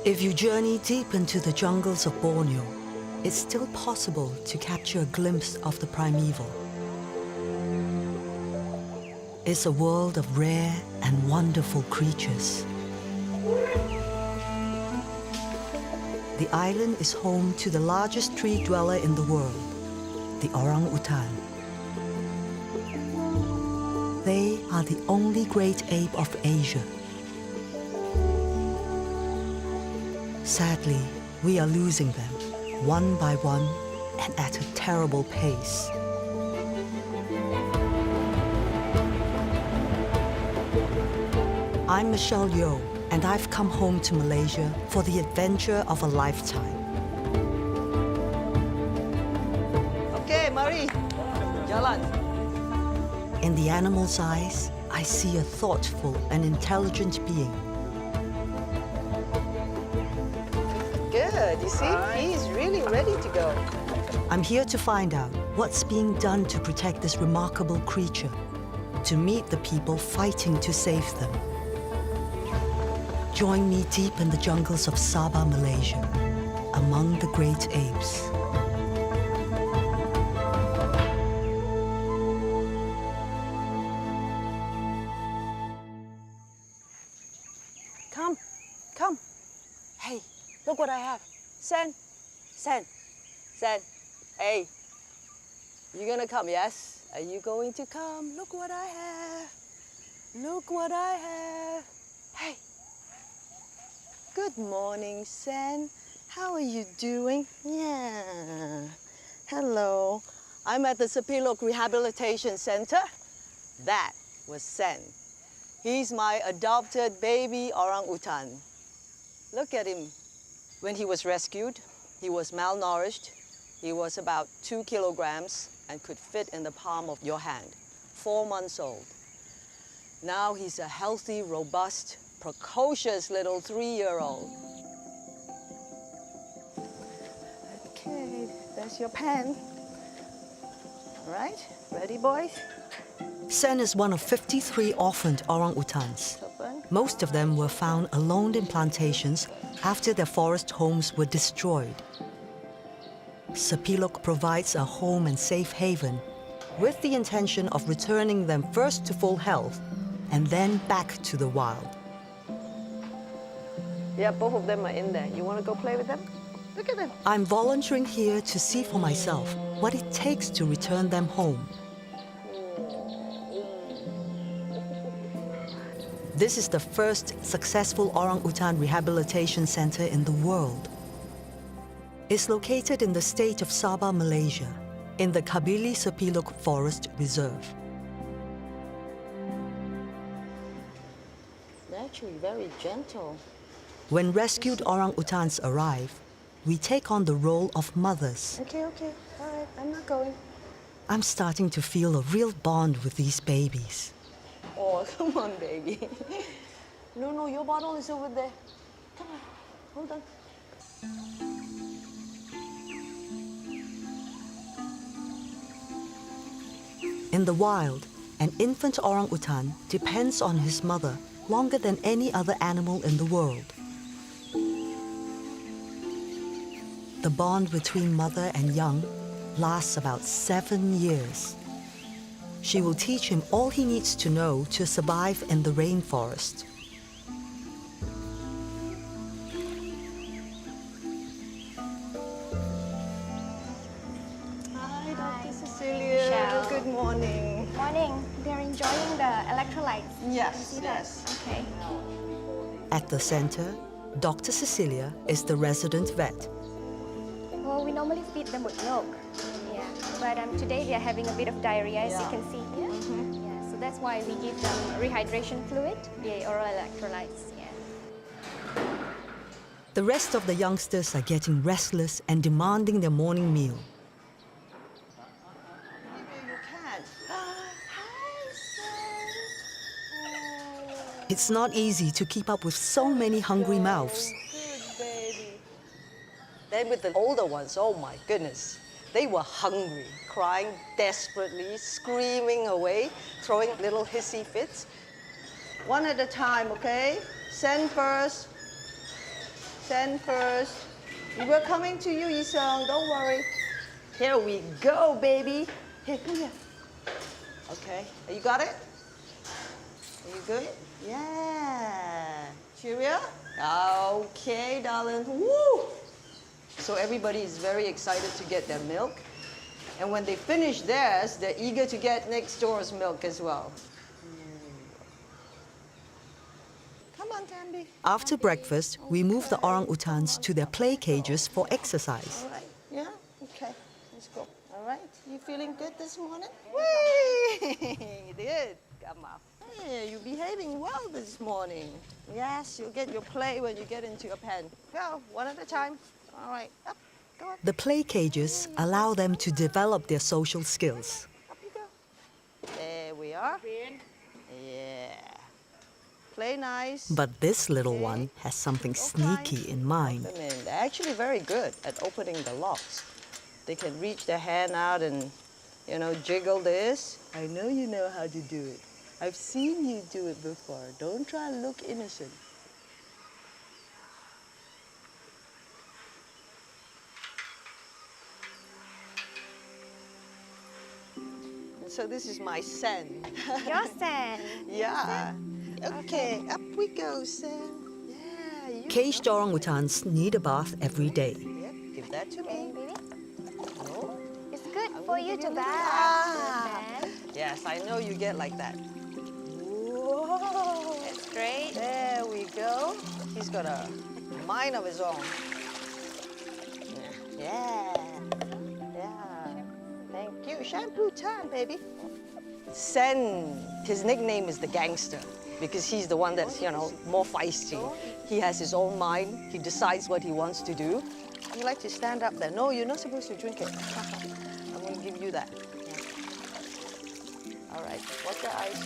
If you journey deep into the jungles of Borneo, it's still possible to capture a glimpse of the primeval. It's a world of rare and wonderful creatures. The island is home to the largest tree dweller in the world, the orangutan. They are the only great ape of Asia. Sadly, we are losing them, one by one, and at a terrible pace. I'm Michelle Yeoh, and I've come home to Malaysia for the adventure of a lifetime. Okay, mari. Jalan. In the animal's eyes, I see a thoughtful and intelligent being. Good, you see, he's really ready to go. I'm here to find out what's being done to protect this remarkable creature, to meet the people fighting to save them. Join me deep in the jungles of Sabah, Malaysia, among the great apes. Come, come. Hey, look what I have. Sen, Sen, Sen. Hey, you gonna come, yes? Are you going to come? Look what I have. Look what I have. Hey. Good morning, Sen. How are you doing? Yeah. Hello. I'm at the Sepilok Rehabilitation Centre. That was Sen. He's my adopted baby orangutan. Look at him. When he was rescued, he was malnourished. He was about 2 kilograms and could fit in the palm of your hand, 4 months old. Now he's a healthy, robust, precocious little 3-year-old. Okay, that's your pen. All right, ready, boys? Sen is one of 53 orphaned orangutans. Most of them were found alone in plantations after their forest homes were destroyed. Sepilok provides a home and safe haven with the intention of returning them first to full health and then back to the wild. Yeah, both of them are in there. You want to go play with them? Look at them. I'm volunteering here to see for myself what it takes to return them home. This is the first successful orangutan rehabilitation centre in the world. It's located in the state of Sabah, Malaysia, in the Kabili Sepilok Forest Reserve. Actually, very gentle. When rescued orangutans arrive, we take on the role of mothers. Okay, okay. All right, I'm not going. I'm starting to feel a real bond with these babies. Oh, come on, baby. No, your bottle is over there. Come on, hold on. In the wild, an infant orangutan depends on his mother longer than any other animal in the world. The bond between mother and young lasts about 7 years. She will teach him all he needs to know to survive in the rainforest. Hi, Dr. Cecilia. Michelle. Good morning. Morning. They're enjoying the electrolytes. Yes, See that? yes. Okay. At the center, Dr. Cecilia is the resident vet. Well, we normally feed them with milk. Yeah. But today they are having a bit of diarrhea, as you can see here. Yeah. So that's why we give them rehydration fluid, the oral electrolytes. Yeah. The rest of the youngsters are getting restless and demanding their morning meal. You can. Hi, son. It's not easy to keep up with so many hungry mouths. Good baby. Then with the older ones, oh my goodness. They were hungry, crying desperately, screaming away, throwing little hissy fits. One at a time, okay? Send first. Sen first. We're coming to you, Isong. Don't worry. Here we go, baby. Here, come here. Okay. You got it? Are you good? Yeah. Cheerio? Okay, darling. Woo! So everybody is very excited to get their milk. And when they finish theirs, they're eager to get next door's milk as well. Come on, Tambi. After breakfast, we move the orangutans to their play cages for exercise. All right. Yeah? Okay. Let's go. All right. You feeling good this morning? Whee! Good. Come on. Hey, you're behaving well this morning. Yes, you'll get your play when you get into your pen. Go, one at a time. All right. Up. Go on. The play cages allow them to develop their social skills. Up you go. There we are. Yeah. Play nice. But this little one has something sneaky in mind. They're actually very good at opening the locks. They can reach their hand out and, you know, jiggle this. I know you know how to do it. I've seen you do it before. Don't try and look innocent. And so this is my Sen. Your Sen. Yeah. Okay, up we go, Sen. Yeah, you Caged orangutans need a bath every day. Yep, give that to me. Baby, No. it's good for you to Ah. bath. Sen. Yes, I know you get like that. Whoa. That's great. There we go. He's got a mind of his own. Yeah. Yeah. Thank you. Shampoo time, baby. Sen, his nickname is the gangster because he's the one that's, you know, more feisty. He has his own mind. He decides what he wants to do. You like to stand up there. No, you're not supposed to drink it. I'm going to give you that. Yeah. All right. Watch your eyes.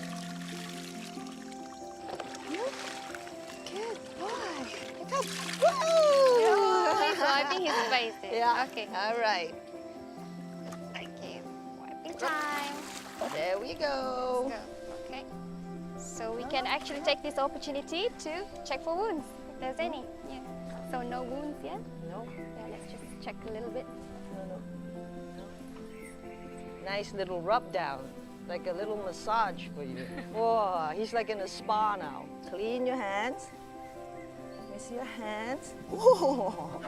Good boy. Come. Woo! He's wiping his face. Yeah. Okay. All right. Okay. Wiping time. There we go. Go. Okay. So we can actually take this opportunity to check for wounds, if there's any. Yeah. So no wounds yet? No. Yeah, let's just check a little bit. No. Nice little rub down, like a little massage for you. Whoa, he's like in a spa now. Clean your hands. Let me see your hands. Whoa.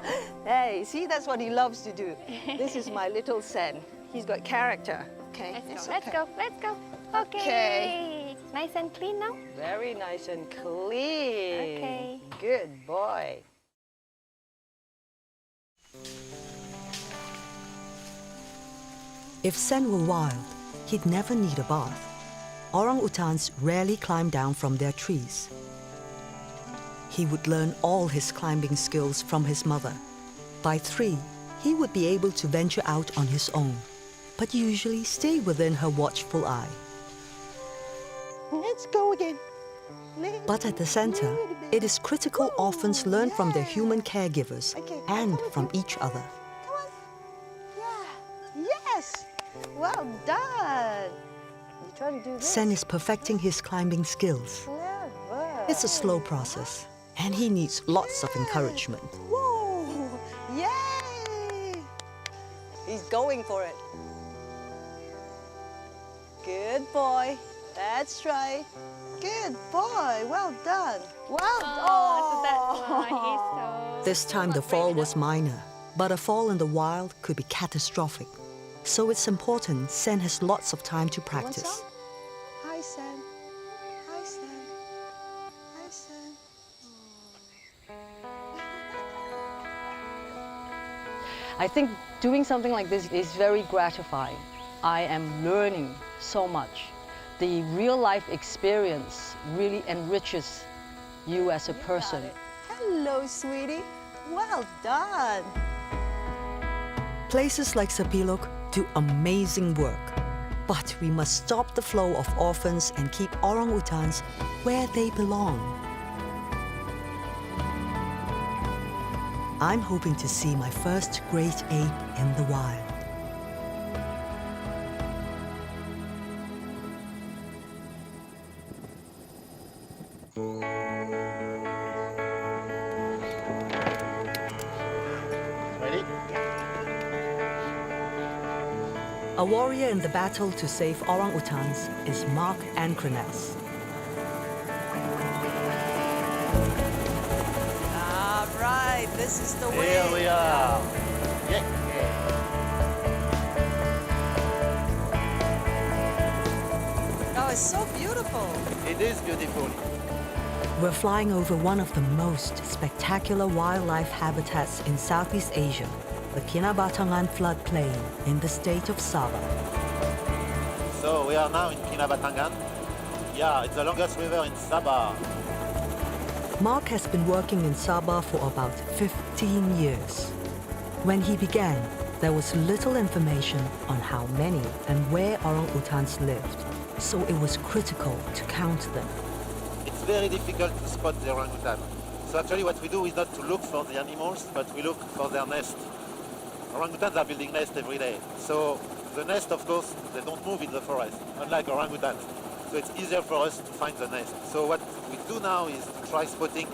Hey, see, that's what he loves to do. This is my little Sen. He's got character. Okay. Let's it's go. Let's okay. go. Let's go. Okay. Okay. Nice and clean now. Very nice and clean. Okay. Good boy. If Sen were wild, he'd never need a bath. Orangutans rarely climb down from their trees. He would learn all his climbing skills from his mother. By 3, he would be able to venture out on his own, but usually stay within her watchful eye. Let's go again. But at the center, it is critical orphans learn from their human caregivers and from each other. Come on. Yeah. Yes. Well done. You try to do this. Sen is perfecting his climbing skills. Clever. It's a slow process, and he needs lots of encouragement. Whoa. Yay. He's going for it. Good boy. That's right. Good boy. Well done. Well done. So that's why he's so... This time the fall was minor, but a fall in the wild could be catastrophic. So it's important Sen has lots of time to practice. Hi, Sen. Hi, Sen. Hi, Sen. I think doing something like this is very gratifying. I am learning so much. The real life experience really enriches you as a person. Hello, sweetie. Well done. Places like Sepilok do amazing work, but we must stop the flow of orphans and keep orangutans where they belong. I'm hoping to see my first great ape in the wild. A warrior in the battle to save orangutans is Mark Ancrenas. All right, this is the way. Here we are. Yeah. Oh, it's so beautiful. It is beautiful. We're flying over one of the most spectacular wildlife habitats in Southeast Asia, the Kinabatangan floodplain in the state of Sabah. So we are now in Kinabatangan. Yeah, it's the longest river in Sabah. Mark has been working in Sabah for about 15 years. When he began, there was little information on how many and where orangutans lived, so it was critical to count them. It's very difficult to spot the orangutan. So actually what we do is not to look for the animals, but we look for their nest. Orangutans are building nests every day. So the nest, of course, they don't move in the forest, unlike orangutans. So it's easier for us to find the nest. So what we do now is to try spotting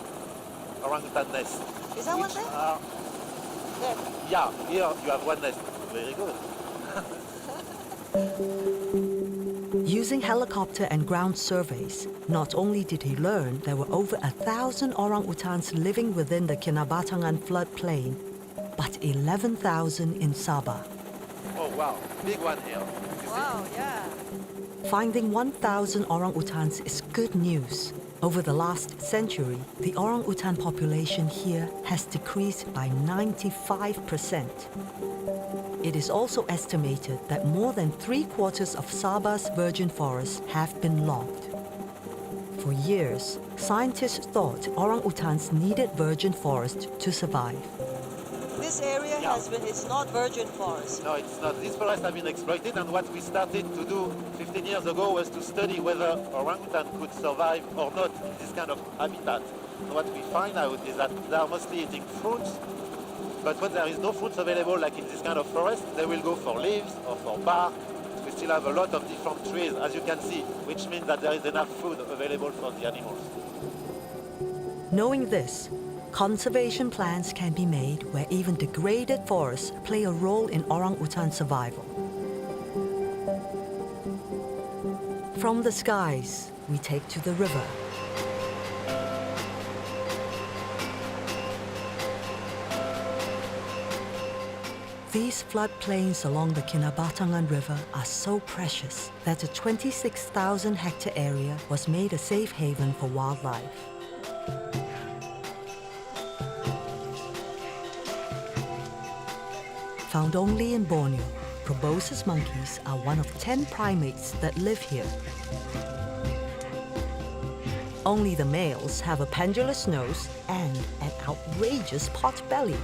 orangutan nests. Is that one which there? are- There. Yeah, here you have one nest. Very good. Using helicopter and ground surveys, not only did he learn there were over 1,000 orangutans living within the Kinabatangan floodplain, but 11,000 in Sabah. Oh wow, big one here. You see? Wow, yeah. Finding 1,000 orangutans is good news. Over the last century, the orangutan population here has decreased by 95%. It is also estimated that more than 3/4 of Sabah's virgin forests have been logged. For years, scientists thought orangutans needed virgin forest to survive. This area Yeah. has been, it's not virgin forest. No, it's not. These forests have been exploited, and what we started to do 15 years ago was to study whether orangutan could survive or not in this kind of habitat. And what we find out is that they are mostly eating fruits, but when there is no fruits available, like in this kind of forest, they will go for leaves or for bark. We still have a lot of different trees, as you can see, which means that there is enough food available for the animals. Knowing this, conservation plans can be made where even degraded forests play a role in orangutan survival. From the skies, we take to the river. These floodplains along the Kinabatangan River are so precious that a 26,000 hectare area was made a safe haven for wildlife. Found only in Borneo, proboscis monkeys are one of 10 primates that live here. Only the males have a pendulous nose and an outrageous pot belly.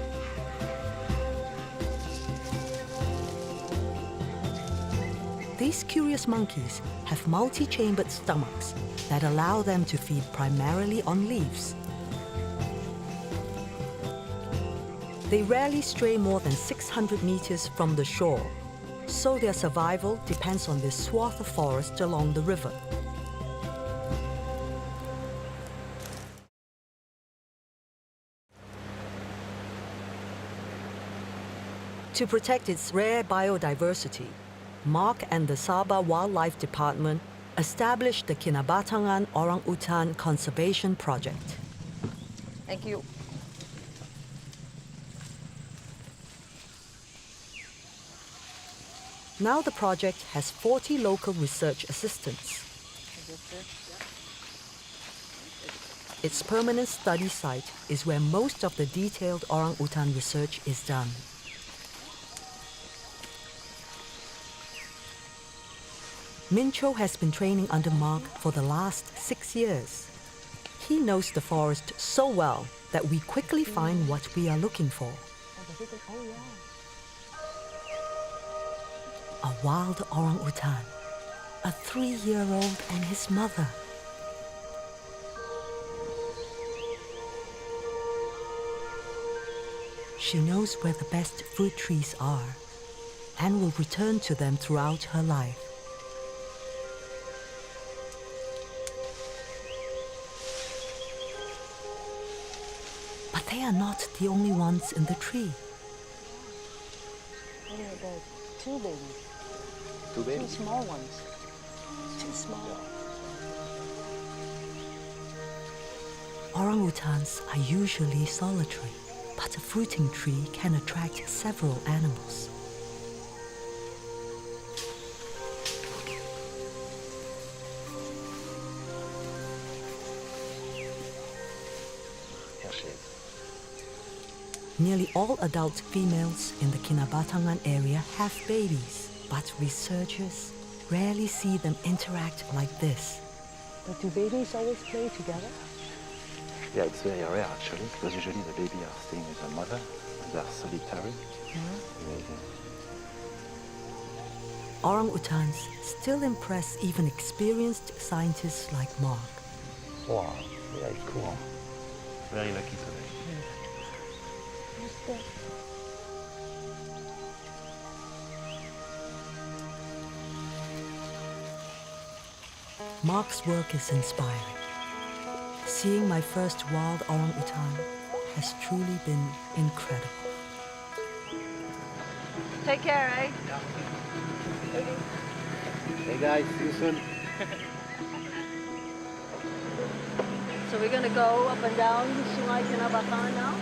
These curious monkeys have multi-chambered stomachs that allow them to feed primarily on leaves. They rarely stray more than 600 meters from the shore, so their survival depends on this swath of forest along the river. To protect its rare biodiversity, Mark and the Sabah Wildlife Department established the Kinabatangan Orangutan Conservation Project. Thank you. Now the project has 40 local research assistants. Its permanent study site is where most of the detailed orangutan research is done. Mincho has been training under Mark for the last 6 years. He knows the forest so well that we quickly find what we are looking for. A wild orangutan, a 3-year-old and his mother. She knows where the best fruit trees are and will return to them throughout her life. But they are not the only ones in the tree. Two babies. Two Two babies. small ones. Too small. Orangutans are usually solitary, but a fruiting tree can attract several animals. Here she is. Nearly all adult females in the Kinabatangan area have babies, but researchers rarely see them interact like this. But do babies always play together? Yeah, it's very rare actually, because usually the baby are staying with their mother, and they're solitary. Orangutans still impress even experienced scientists like Mark. Wow, very cool. Very lucky today. Mark's work is inspiring. Seeing my first wild orangutan has truly been incredible. Take care, eh? Hey guys, see you soon. So we're gonna go up and down Sungai Kinabatangan now?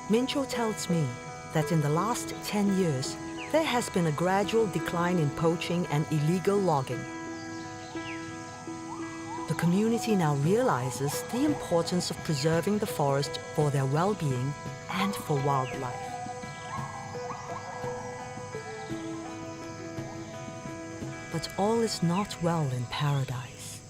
Mincho tells me that in the last 10 years, there has been a gradual decline in poaching and illegal logging. The community now realizes the importance of preserving the forest for their well-being and for wildlife. But all is not well in paradise.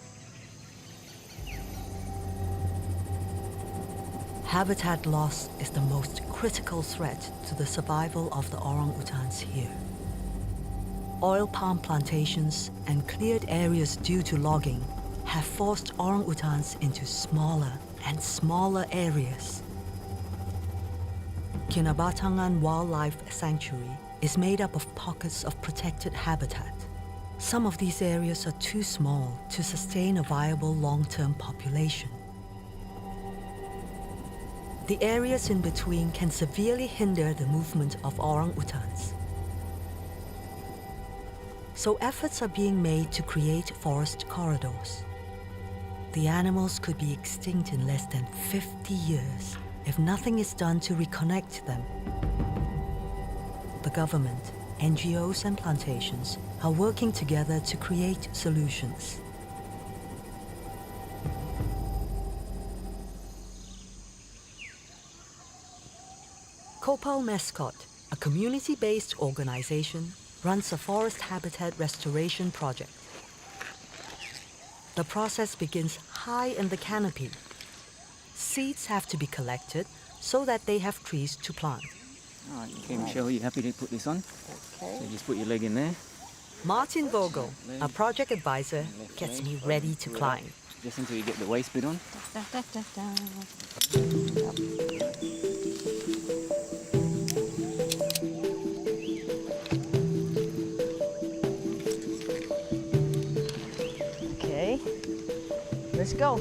Habitat loss is the most critical threat to the survival of the orangutans here. Oil palm plantations and cleared areas due to logging have forced orangutans into smaller and smaller areas. Kinabatangan Wildlife Sanctuary is made up of pockets of protected habitat. Some of these areas are too small to sustain a viable long-term population. The areas in between can severely hinder the movement of orangutans. So efforts are being made to create forest corridors. The animals could be extinct in less than 50 years if nothing is done to reconnect them. The government, NGOs and plantations are working together to create solutions. Kopal Mescot, a community-based organization, runs a forest habitat restoration project. The process begins high in the canopy. Seeds have to be collected so that they have trees to plant. All right, okay, Michelle, you happy to put this on? Okay. So just put your leg in there. Martin Vogel, a project advisor, gets me ready to climb. Just until you get the waist bit on. Okay. Let's go.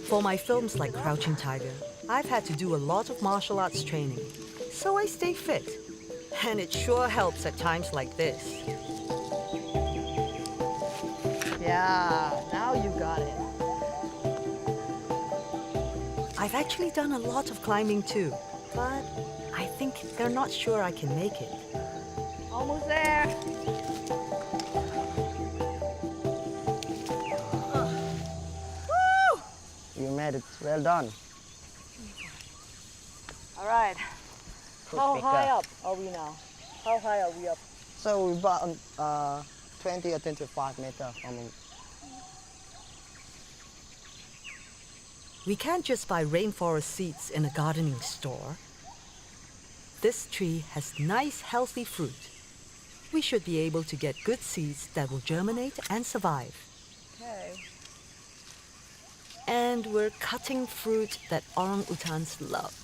For my films like Crouching Tiger, I've had to do a lot of martial arts training, so I stay fit. And it sure helps at times like this. Yeah, now you got it. I've actually done a lot of climbing too, but I think they're not sure I can make it. Almost there. Woo! You made it. Well done. All right. How Pick high up. up are we now? How high are we up? So we're about 20 or 25 meters from We can't just buy rainforest seeds in a gardening store. This tree has nice, healthy fruit. We should be able to get good seeds that will germinate and survive. Okay. And we're cutting fruit that orangutans love.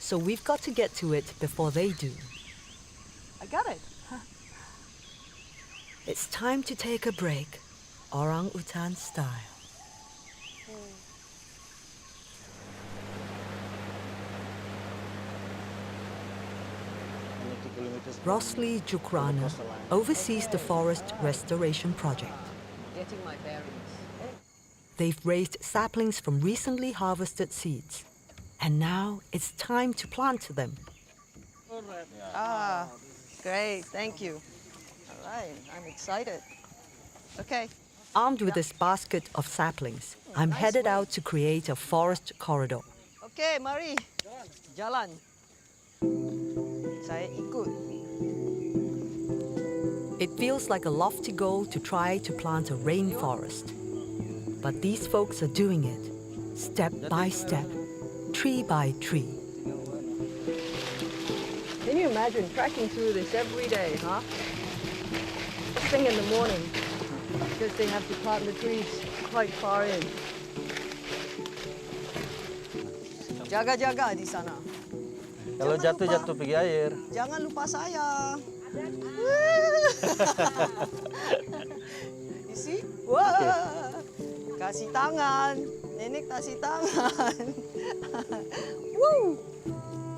So we've got to get to it before they do. I got it. It's time to take a break, orangutan style. Rosli Jukrana oversees the forest restoration project. Getting my bearings. They've raised saplings from recently harvested seeds. And now it's time to plant them. Ah, great, thank you. All right, I'm excited. Okay. Armed with this basket of saplings, I'm headed out to create a forest corridor. Okay, mari. Jalan. Saya ikut. It feels like a lofty goal to try to plant a rainforest. But these folks are doing it, step by step, tree by tree. Can you imagine trekking through this every day, huh? First thing in the morning, because they have to plant the trees quite far in. Jaga-jaga di sana. Kalau jatuh-jatuh pergi air. Jangan lupa saya. You see? Wah. Kasih tangan. Nenek kasih tangan. Woo.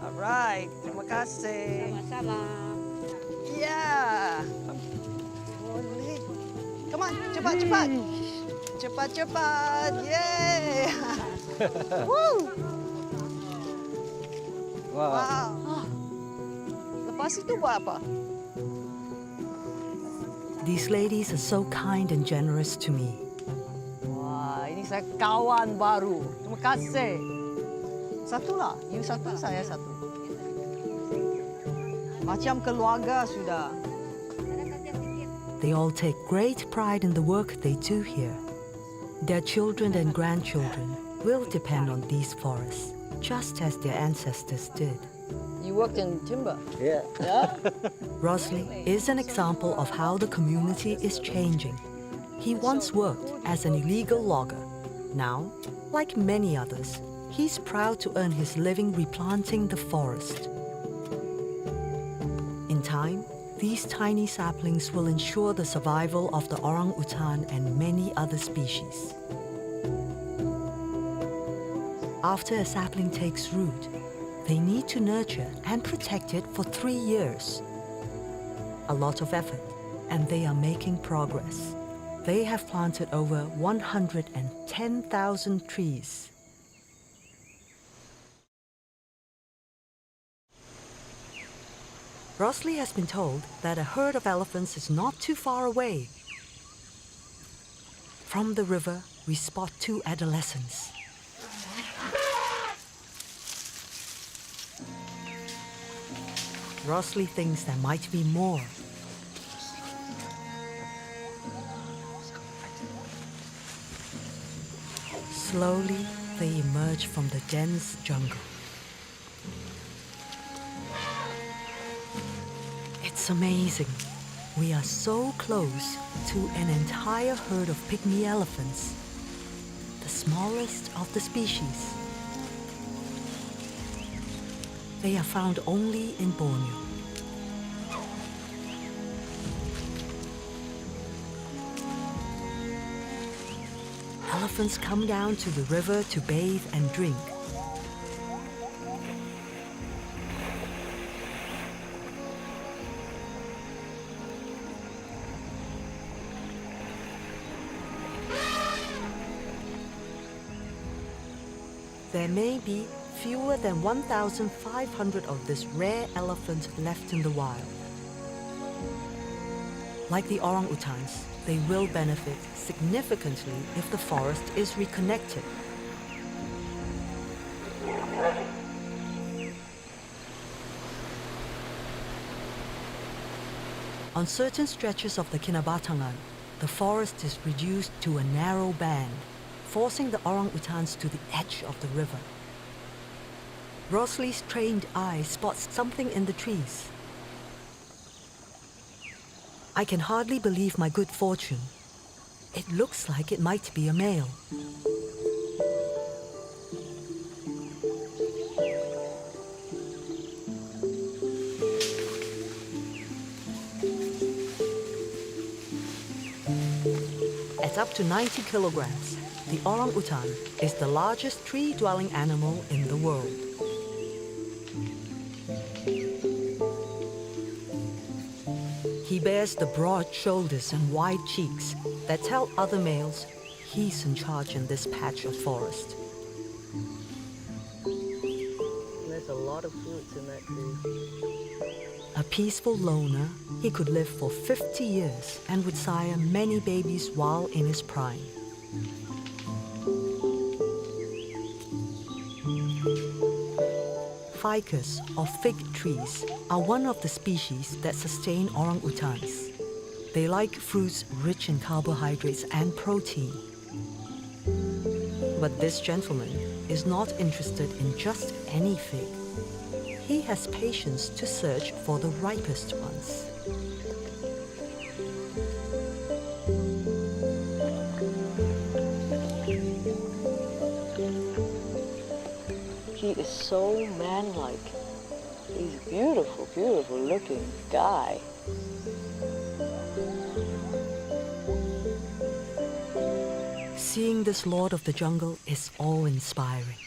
Alright, terima kasih. Sama-sama. Yeah. Boleh. Come on, cepat-cepat. Cepat-cepat. Yay. Woo. Wow. Lepas itu buat apa? These ladies are so kind and generous to me. Wah, ini saya kawan baru. Terima kasih. Satulah, you satu, saya satu. Macam keluarga sudah. They all take great pride in the work they do here. Their children and grandchildren will depend on these forests, just as their ancestors did. You worked in timber? Yeah. Yeah? Rosli is an example of how the community is changing. He once worked as an illegal logger. Now, like many others, he's proud to earn his living replanting the forest. In time, these tiny saplings will ensure the survival of the orangutan and many other species. After a sapling takes root, they need to nurture and protect it for 3 years. A lot of effort, and they are making progress. They have planted over 110,000 trees. Rosli has been told that a herd of elephants is not too far away. From the river, we spot 2 adolescents. Rosli thinks there might be more. Slowly, they emerge from the dense jungle. It's amazing. We are so close to an entire herd of pygmy elephants, the smallest of the species. They are found only in Borneo. Elephants come down to the river to bathe and drink. There may be fewer than 1,500 of this rare elephant left in the wild. Like the orangutans, they will benefit significantly if the forest is reconnected. On certain stretches of the Kinabatangan, the forest is reduced to a narrow band, forcing the orangutans to the edge of the river. Rosli's trained eye spots something in the trees. I can hardly believe my good fortune. It looks like it might be a male. At up to 90 kilograms, the orangutan is the largest tree-dwelling animal in the world. shares the broad shoulders and wide cheeks that tell other males he's in charge in this patch of forest. There's a lot of fruits in that tree. A peaceful loner, he could live for 50 years and would sire many babies while in his prime. Ficus, or fig trees, are one of the species that sustain orangutans. They like fruits rich in carbohydrates and protein. But this gentleman is not interested in just any fig. He has patience to search for the ripest ones. He is so man-like. He's a beautiful, beautiful looking guy. Seeing this lord of the jungle is awe-inspiring.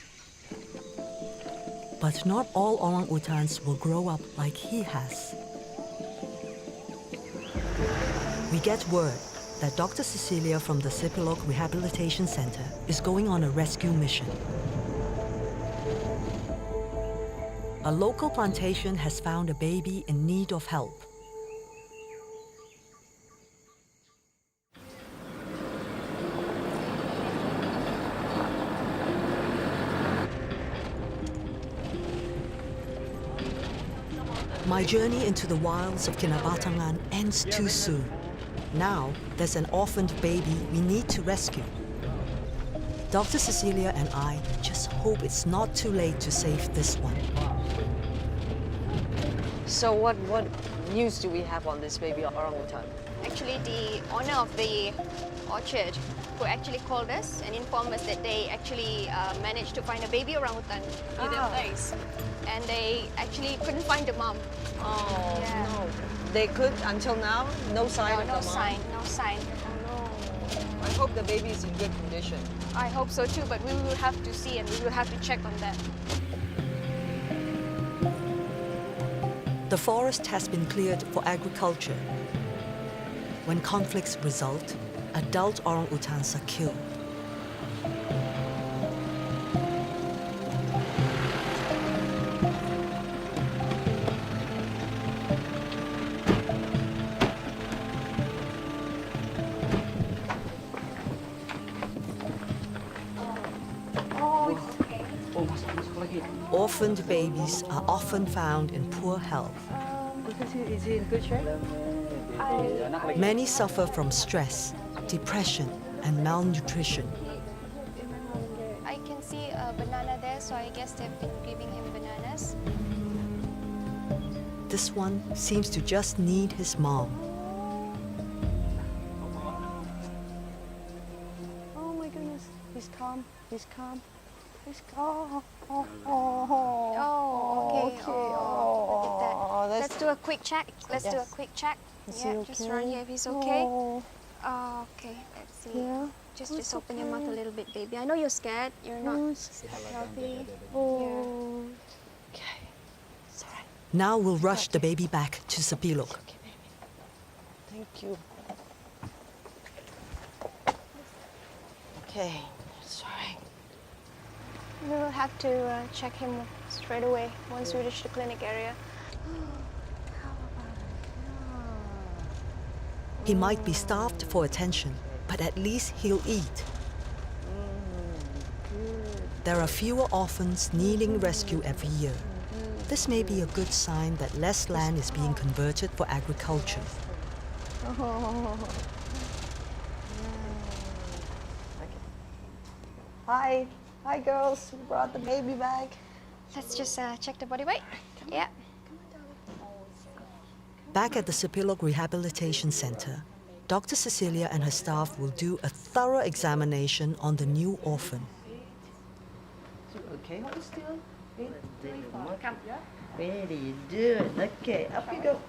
But not all orangutans will grow up like he has. We get word that Dr. Cecilia from the Sepilok Rehabilitation Centre is going on a rescue mission. A local plantation has found a baby in need of help. My journey into the wilds of Kinabatangan ends too soon. Now, there's an orphaned baby we need to rescue. Dr. Cecilia and I just hope it's not too late to save this one. So what news do we have on this baby orangutan? Actually, the owner of the orchard who actually called us and informed us that they actually managed to find a baby orangutan in their place. And they actually couldn't find the mom. Oh, Yeah. no. They could, until now, no sign of No the mom? sign, no sign. I hope the baby is in good condition. I hope so too, but we will have to see and we will have to check on that. The forest has been cleared for agriculture. When conflicts result, adult orangutans are killed. Orphaned babies are often found in poor health. Is he in good shape? Many suffer from stress, depression, and malnutrition. I can see a banana there, so I guess they've been giving him bananas. This one seems to just need his mom. Oh my goodness. He's calm. He's calm. He's calm. Oh, okay. Oh, look at that. Let's do a quick check. Let's do a quick check. Yeah, just around here if he's okay. Oh, okay, let's see. Yeah. Just open your mouth a little bit, baby. I know you're scared. You're not healthy. Oh. Okay. It's all right. Now we'll rush the baby back to Sepilok. Okay, baby. Thank you. Okay, it's all right. We will have to check him straight away once we reach the clinic area. He might be starved for attention, but at least he'll eat. There are fewer orphans needing rescue every year. This may be a good sign that less land is being converted for agriculture. Hi. Hi, girls. We brought the baby back. Let's just check the body weight. Yeah. Back at the Sepilok Rehabilitation Centre, Dr. Cecilia and her staff will do a thorough examination on the new orphan. Okay, hold still. Come. Very good. Okay, up you go.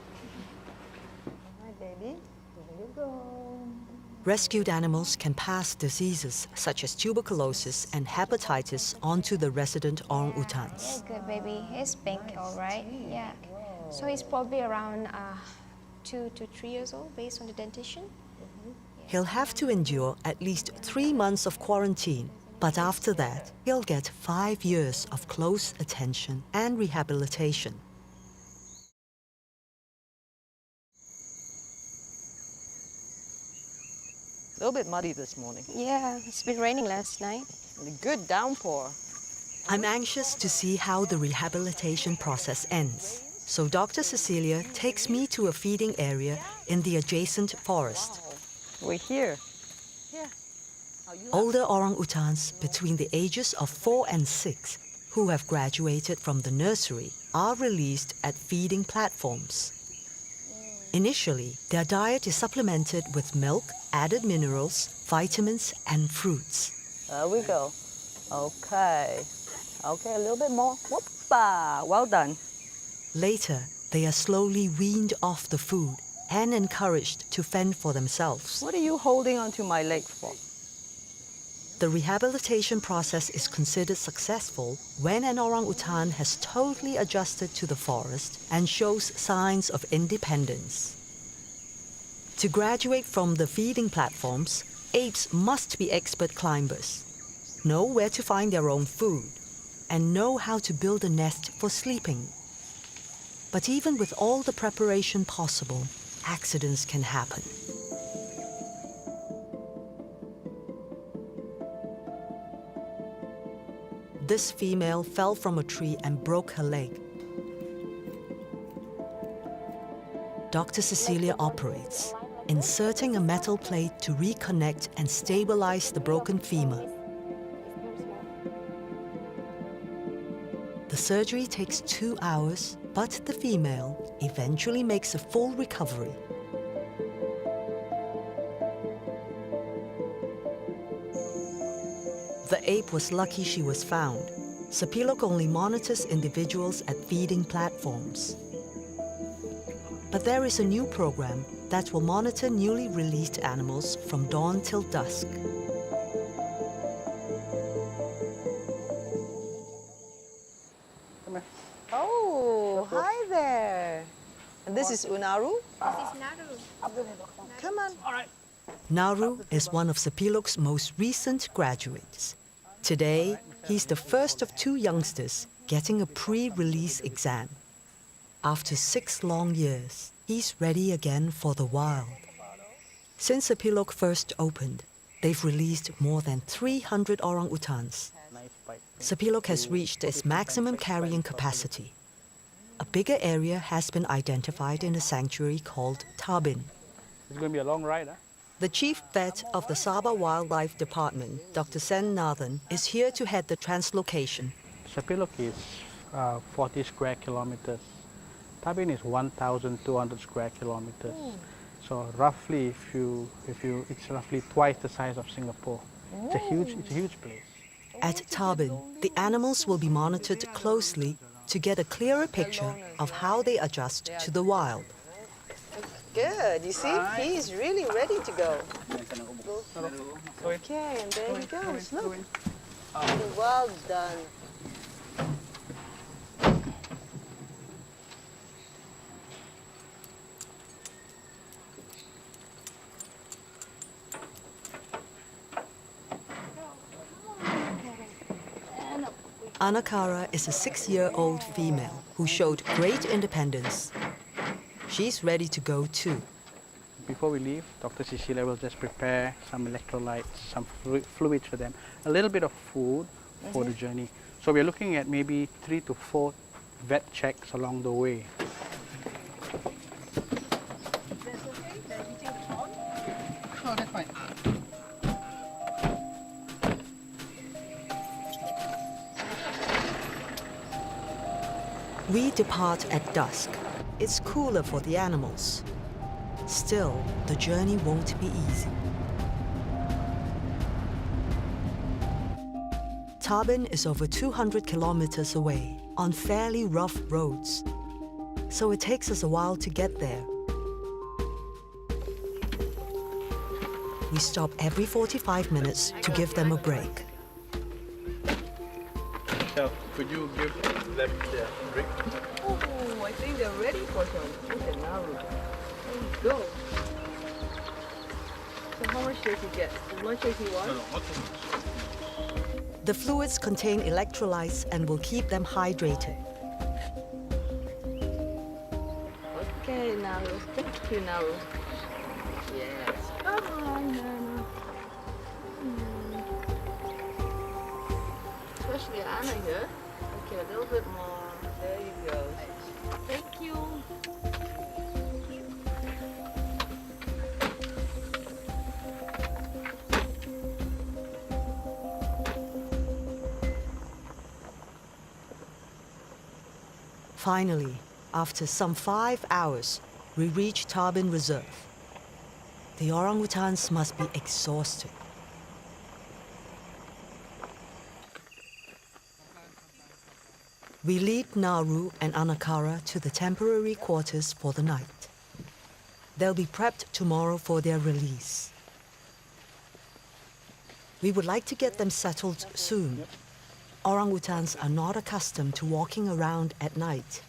Hi, baby. There you go. Rescued animals can pass diseases such as tuberculosis and hepatitis onto the resident orangutans. Good, baby. He's pink, all right. Yeah. So he's probably around 2 to 3 years old based on the dentition. He'll have to endure at least 3 months of quarantine, but after that, he'll get 5 years of close attention and rehabilitation. A little bit muddy this morning. Yeah, it's been raining last night. And a good downpour. I'm anxious to see how the rehabilitation process ends. So Dr. Cecilia takes me to a feeding area in the adjacent forest. We're here. Yeah. Older orangutans between the ages of 4 and 6 who have graduated from the nursery are released at feeding platforms. Initially, their diet is supplemented with milk, added minerals, vitamins, and fruits. There we go. Okay. Okay, a little bit more. Whoopa! Well done. Later, they are slowly weaned off the food and encouraged to fend for themselves. What are you holding onto my leg for? The rehabilitation process is considered successful when an orangutan has totally adjusted to the forest and shows signs of independence. To graduate from the feeding platforms, apes must be expert climbers, know where to find their own food, and know how to build a nest for sleeping. But even with all the preparation possible, accidents can happen. This female fell from a tree and broke her leg. Dr. Cecilia operates, inserting a metal plate to reconnect and stabilize the broken femur. The surgery takes 2 hours, but the female eventually makes a full recovery. The ape was lucky she was found. Sepilok only monitors individuals at feeding platforms. But there is a new program that will monitor newly released animals from dawn till dusk. Oh, hi there. And this is Unaru? This is Naru. Come on. All right. Naru is one of Sepilok's most recent graduates. Today, he's the first of 2 youngsters getting a pre-release exam. After 6 long years, he's ready again for the wild. Since Sepilok first opened, they've released more than 300 orangutans. Sepilok has reached its maximum carrying capacity. A bigger area has been identified in a sanctuary called Tabin. It's going to be a long ride, huh? The chief vet of the Sabah Wildlife Department, Dr. Sen Nathan, is here to head the translocation. Sepilok is 40 square kilometers. Tabin is 1,200 square kilometers. So roughly, it's roughly twice the size of Singapore. It's a huge place. At Tabin, the animals will be monitored closely to get a clearer picture of how they adjust to the wild. Good. You see, he's really ready to go. Okay, and there he goes. Look. Well done. Anakara is a 6-year-old female who showed great independence. She's ready to go too. Before we leave, Dr. Cecilia will just prepare some electrolytes, some fluids for them, a little bit of food for the journey. So we're looking at maybe 3 to 4 vet checks along the way. We depart at dusk. It's cooler for the animals. Still, the journey won't be easy. Tabin is over 200 kilometers away on fairly rough roads, so it takes us a while to get there. We stop every 45 minutes to give them a break. So, could you give them their drink? Oh, I think they're ready for some food and Naru. go. So how much does he get? As much as he wants? The fluids contain electrolytes and will keep them hydrated. Okay, Naru. Thank you, Naru. Yes. Come on, Naru. Especially Anna here. Okay, a little bit more. There you go. Thank you. Finally, after some 5 hours, we reach Tabin Reserve. The orangutans must be exhausted. We lead Naru and Anakara to the temporary quarters for the night. They'll be prepped tomorrow for their release. We would like to get them settled soon. Orangutans are not accustomed to walking around at night.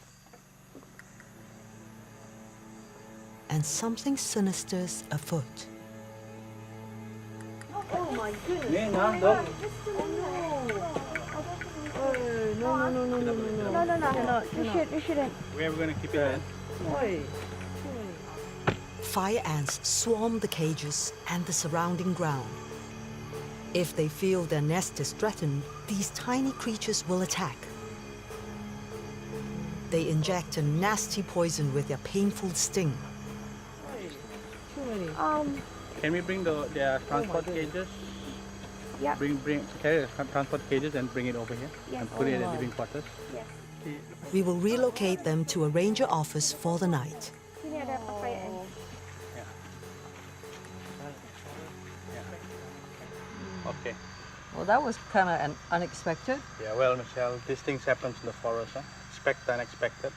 And something sinister's afoot. Oh my goodness. We shouldn't. Where are we going to keep it then? Fire ants swarm the cages and the surrounding ground. If they feel their nest is threatened, these tiny creatures will attack. They inject a nasty poison with their painful sting. Can we bring their transport cages? Yeah. Carry the transport cages and bring it over here and put it in the living quarters. Yes. We will relocate them to a ranger office for the night. Sini ada fire ant. Okay. Well, that was kind of unexpected. Yeah, well, Michelle, these things happen in the forest. Expect the unexpected.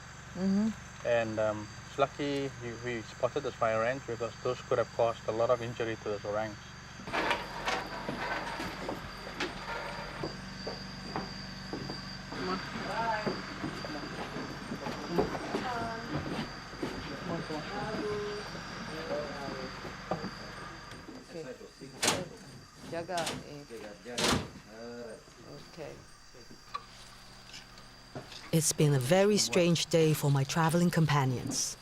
And it's lucky we spotted those fire ants because those could have caused a lot of injury to those orangs. Jaga. Okay. It's been a very strange day for my traveling companions.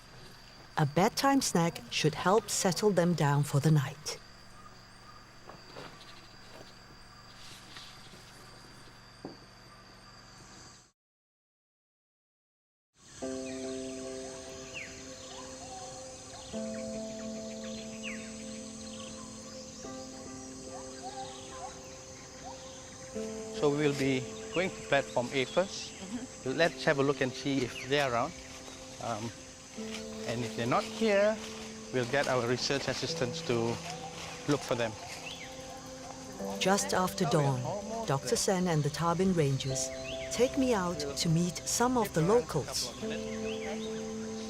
A bedtime snack should help settle them down for the night. So we will be going to platform A first. Let's have a look and see if they're around. And if they're not here, we'll get our research assistants to look for them. Just after dawn, Dr. Sen and the Tabin Rangers take me out to meet some of the locals.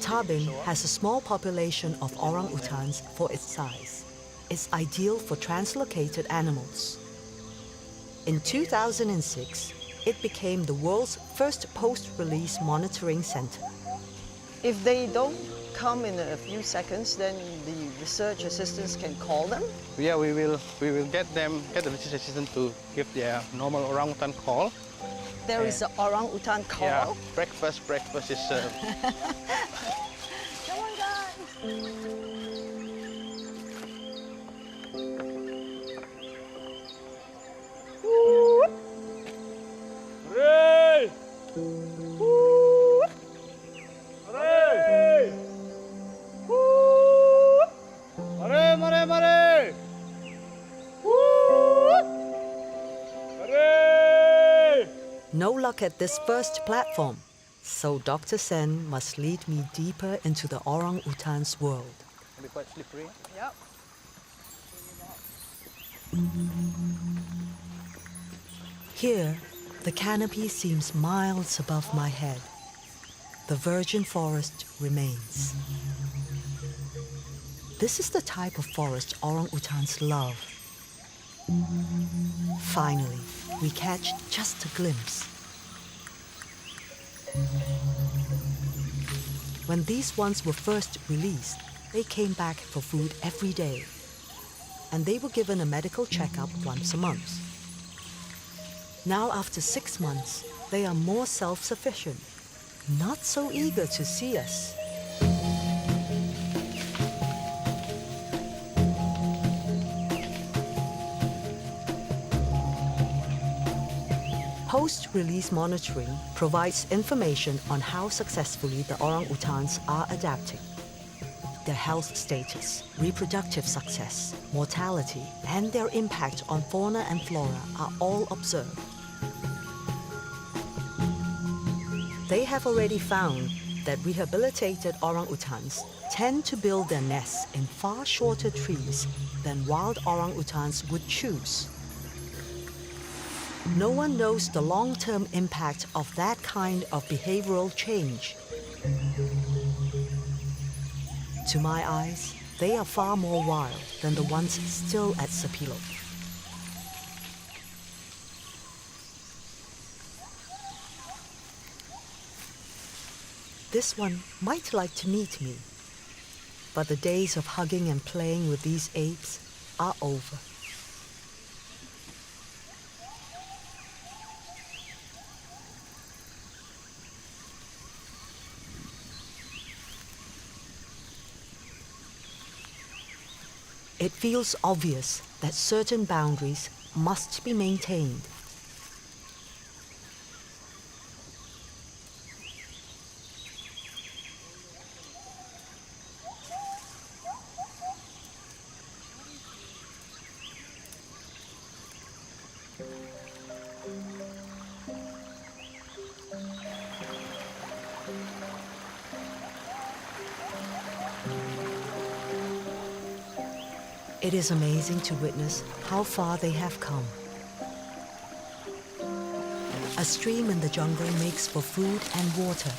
Tabin has a small population of orangutans for its size. It's ideal for translocated animals. In 2006, it became the world's first post-release monitoring center. If they don't come in a few seconds, then the research assistants can call them? Yeah, we will get the research assistant to give their normal orangutan call. There is an orangutan call? Yeah, breakfast is served. Come on, guys! No luck at this first platform, so Dr. Sen must lead me deeper into the orangutan's world. It'll be quite slippery. Yep. Here, the canopy seems miles above my head. The virgin forest remains. This is the type of forest orangutans love. Finally, we catch just a glimpse. When these ones were first released, They came back for food every day, and they were given a medical checkup once a month. Now, after 6 months, they are more self-sufficient, not so eager to see us. Post-release monitoring provides information on how successfully the orangutans are adapting. Their health status, reproductive success, mortality, and their impact on fauna and flora are all observed. They have already found that rehabilitated orangutans tend to build their nests in far shorter trees than wild orangutans would choose. No one knows the long-term impact of that kind of behavioral change. To my eyes, they are far more wild than the ones still at Sepilok. This one might like to meet me, but the days of hugging and playing with these apes are over. It feels obvious that certain boundaries must be maintained. It is amazing to witness how far they have come. A stream in the jungle makes for food and water.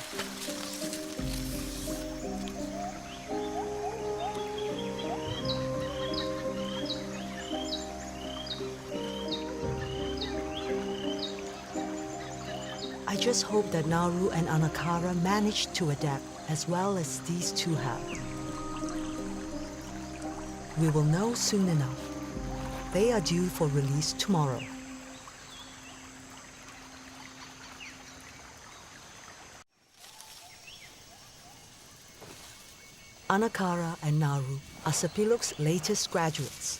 I just hope that Nauru and Anakara manage to adapt as well as these two have. We will know soon enough. They are due for release tomorrow. Anakara and Nauru are Sepilok's latest graduates.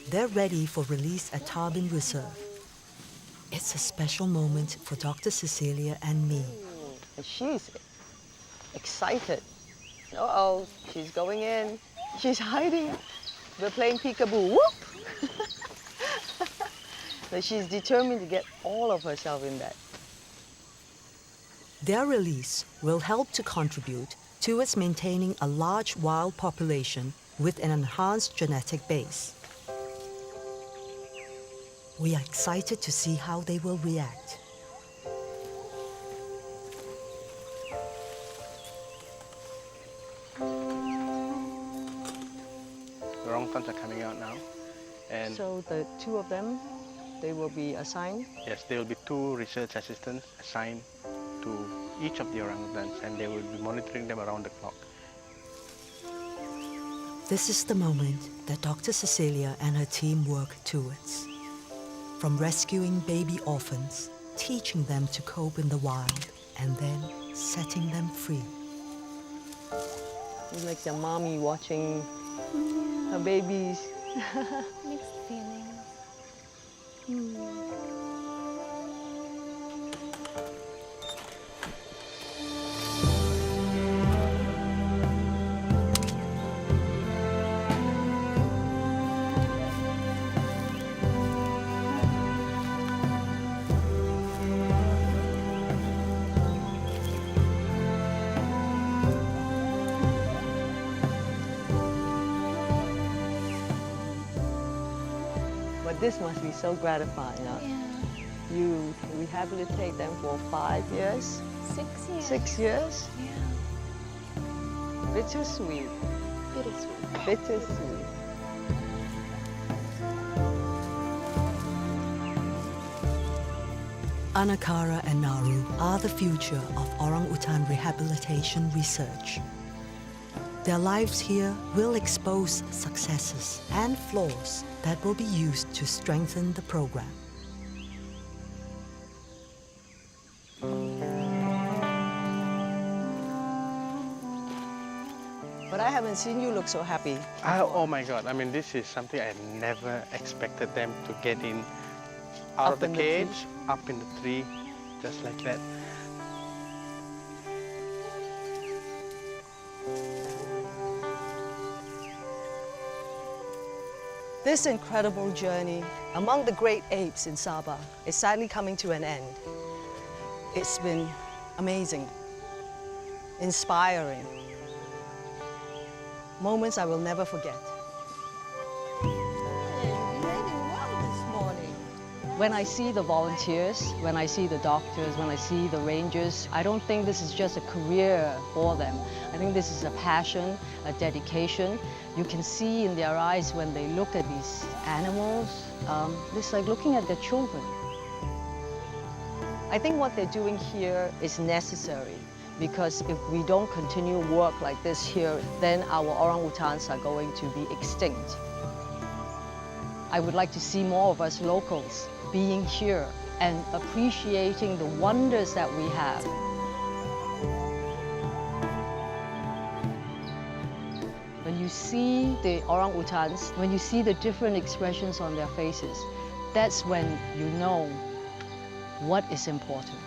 They're ready for release at Tarbin Reserve. It's a special moment for Dr. Cecilia and me. She's excited. Uh-oh, she's going in. She's hiding. We're playing peekaboo. Whoop! So she's determined to get all of herself in that. Their release will help to contribute towards maintaining a large wild population with an enhanced genetic base. We are excited to see how they will react. The orangutans are coming out now. And So the two of them, they will be assigned? yes, there will be 2 research assistants assigned to each of the orangutans, and they will be monitoring them around the clock. This is the moment that Dr. Cecilia and her team work towards. From rescuing baby orphans, teaching them to cope in the wild, and then setting them free. It's like your mommy watching her babies. Mixed feelings. But this must be so gratifying. Huh? Yeah. You rehabilitate them for 5 years, 6 years. 6 years. Yeah. Bittersweet. Bittersweet. Bittersweet. Anakara and Nauru are the future of orangutan rehabilitation research. Their lives here will expose successes and flaws that will be used to strengthen the program. But I haven't seen you look so happy. Oh my God, I mean, this is something I never expected them to get in, out of the cage, up in the tree, just like that. This incredible journey among the great apes in Sabah is sadly coming to an end. It's been amazing, inspiring, moments I will never forget. When I see the volunteers, when I see the doctors, when I see the rangers, I don't think this is just a career for them. I think this is a passion, a dedication. You can see in their eyes when they look at these animals, it's like looking at their children. I think what they're doing here is necessary, because if we don't continue work like this here, then our orangutans are going to be extinct. I would like to see more of us locals being here and appreciating the wonders that we have. When you see the orangutans, when you see the different expressions on their faces, that's when you know what is important.